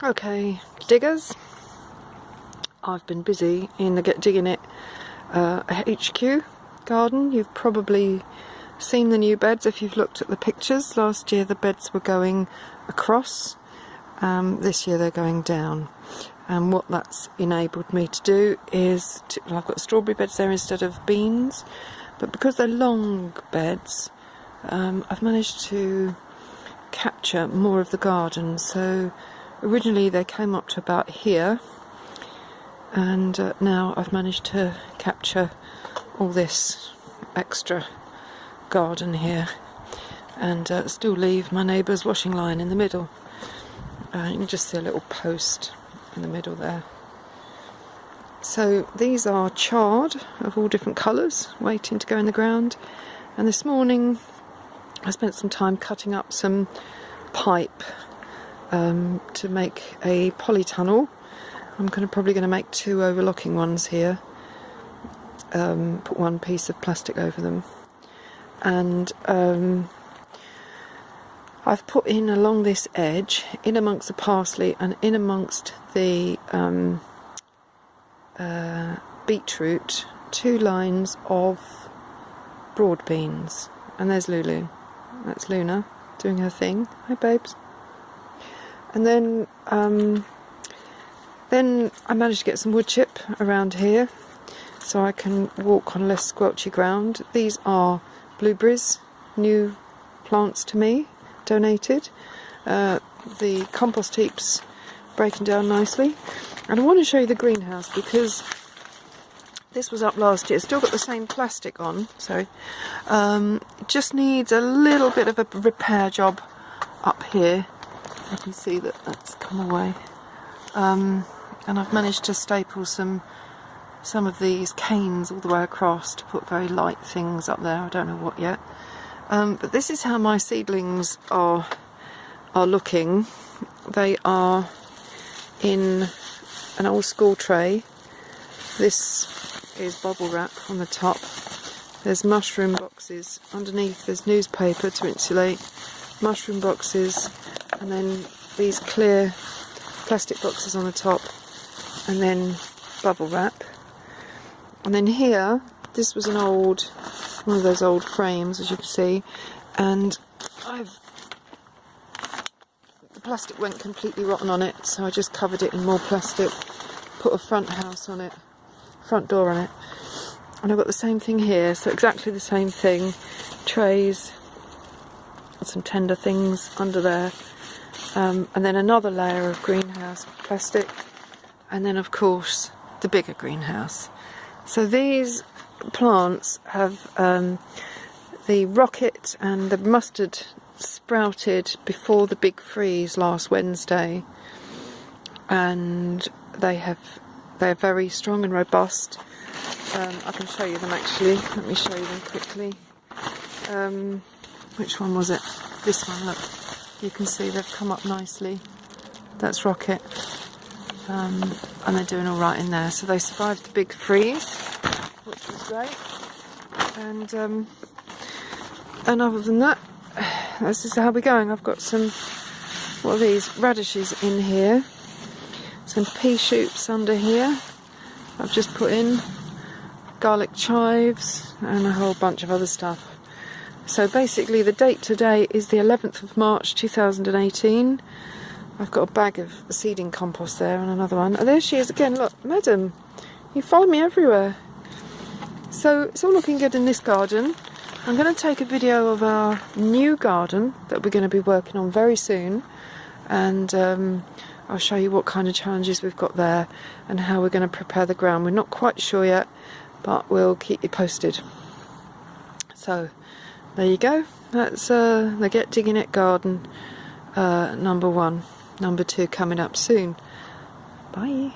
Okay, diggers, I've been busy in the Get Diggin It HQ garden. You've probably seen the new beds if you've looked at the pictures. Last year the beds were going across, this year they're going down. And what that's enabled me to do is, I've got strawberry beds there instead of beans, but because they're long beds, I've managed to capture more of the garden. So originally they came up to about here, and now I've managed to capture all this extra garden here, and still leave my neighbour's washing line in the middle. You can just see a little post in the middle there. So these are chard of all different colours waiting to go in the ground, and this morning I spent some time cutting up some pipe to make a polytunnel. I'm probably going to make two overlocking ones here, put one piece of plastic over them, and I've put in along this edge, in amongst the parsley and in amongst the beetroot, two lines of broad beans. And there's Lulu. That's Luna doing her thing. Hi babes. And then I managed to get some wood chip around here so I can walk on less squelchy ground. These are blueberries, new plants to me, donated. The compost heap's breaking down nicely, and I want to show you the greenhouse because this was up last year. It's still got the same plastic on, so it just needs a little bit of a repair job up here. You can see that that's come away, and I've managed to staple some of these canes all the way across to put very light things up there. I don't know what yet. But this is how my seedlings are looking. They are in an old school tray. This is bubble wrap on the top. There's mushroom boxes underneath. There's newspaper to insulate, mushroom boxes, and then these clear plastic boxes on the top, and then bubble wrap. And then here, this was one of those old frames, as you can see, and the plastic went completely rotten on it, so I just covered it in more plastic, put a front door on it, and I've got the same thing here, so exactly the same thing, trays, some tender things under there, and then another layer of greenhouse plastic, and then of course the bigger greenhouse. So these plants have the rocket and the mustard sprouted before the big freeze last Wednesday, and they're very strong and robust. I can show you them actually. Let me show you them quickly. Which one was it? This one, look. You can see they've come up nicely. That's rocket. And they're doing all right in there. So they survived the big freeze, which was great. And other than that, this is how we're going. I've got some, what are these, radishes in here, some pea shoots under here. I've just put in garlic chives and a whole bunch of other stuff. So basically the date today is the 11th of March 2018. I've got a bag of seeding compost there and another one. And there she is again. Look, madam, you follow me everywhere. So it's all looking good in this garden. I'm going to take a video of our new garden that we're going to be working on very soon, and I'll show you what kind of challenges we've got there and how we're going to prepare the ground. We're not quite sure yet, but we'll keep you posted. So there you go. That's the Get Diggin It garden number 1. Number 2 coming up soon. Bye.